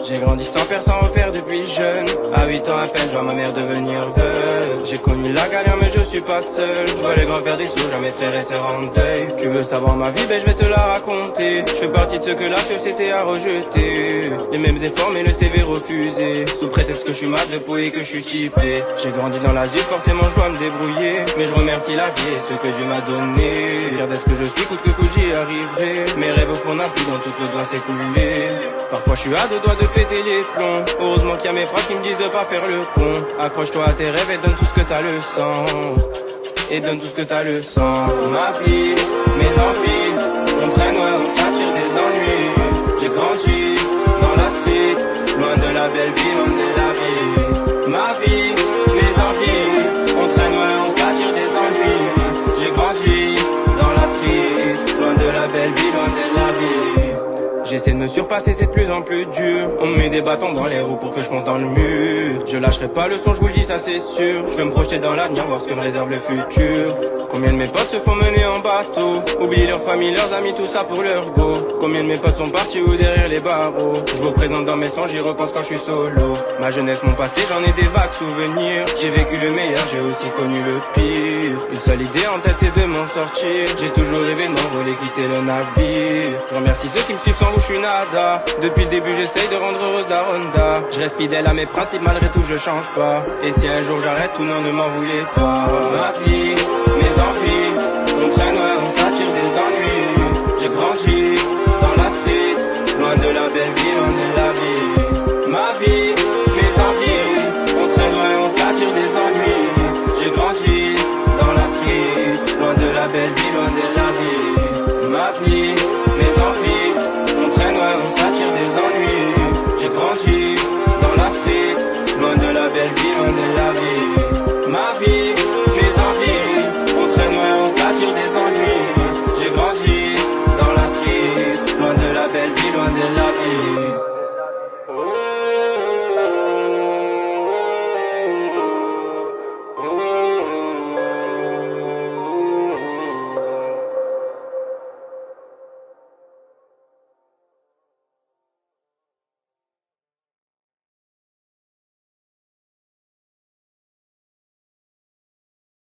J'ai grandi sans père, sans repère depuis jeune. À 8 ans à peine, je vois ma mère devenir veuve. J'ai connu la galère mais je suis pas seul. Je vois les grands faire des sous, jamais frères et sœurs en deuil. Tu veux savoir ma vie, ben je vais te la raconter. Je fais partie de ceux que la société a rejeté. Les mêmes efforts mais le CV refusé. Sous prétexte que je suis mal de peau et que je suis typé. J'ai grandi dans l'asile, forcément je dois me débrouiller. Mais je remercie la vie et ce que Dieu m'a donné. Je suis fier d'être ce que je suis, coûte que coûte j'y arriverai. Mes rêves au fond d'un puits dont tout le doigt s'écouler. Parfois je suis à deux doigts de péter les plombs. Heureusement qu'il y a mes proches qui me disent de pas faire le con. Accroche-toi à tes rêves et donne tout ce que t'as le sang. Et donne tout ce que t'as le sang. Ma vie, mes envies, on traîne, ouais, on s'attire des ennuis. J'ai grandi dans la street, loin de la belle vie, loin de la vie. Ma vie, mes envies, on traîne, ouais, on s'attire des ennuis. J'ai grandi dans la street, loin de la belle vie, loin de la vie. J'essaie de me surpasser, c'est de plus en plus dur. On me met des bâtons dans les roues pour que je monte dans le mur. Je lâcherai pas le son, je vous le dis, ça c'est sûr. Je veux me projeter dans l'avenir, voir ce que me réserve le futur. Combien de mes potes se font mener en bateau, oublient leur famille, leurs amis, tout ça pour leur go. Combien de mes potes sont partis ou derrière les barreaux. Je vous représente dans mes sons, j'y repense quand je suis solo. Ma jeunesse, mon passé, j'en ai des vagues souvenirs. J'ai vécu le meilleur, j'ai aussi connu le pire. Une seule idée en tête, c'est de m'en sortir. J'ai toujours rêvé de m'envoler, quitter le navire. Je remercie ceux qui me suivent sans vous, je suis nada. Depuis le début, j'essaye de rendre heureuse la Honda. Je reste fidèle à mes principes, malgré tout, je change pas. Et si un jour j'arrête, tout non, ne m'en voulez pas. Ma vie, mes envies, on traîne, ouais, on s'attire des ennuis. J'ai grandi dans la street, loin de la belle vie, loin de la vie. Ma vie, mes envies, on traîne, ouais, on s'attire des ennuis. J'ai grandi dans la street, loin de la belle vie, loin de la vie. Ma vie, mes envies, on traîne, ouais, on s'attire des ennuis. J'ai grandi dans la street, loin de la belle vie, loin de la vie. Ma vie, mes envies, on traîne, ouais, on s'attire des ennuis. J'ai grandi dans la street, loin de la belle vie, loin de la vie.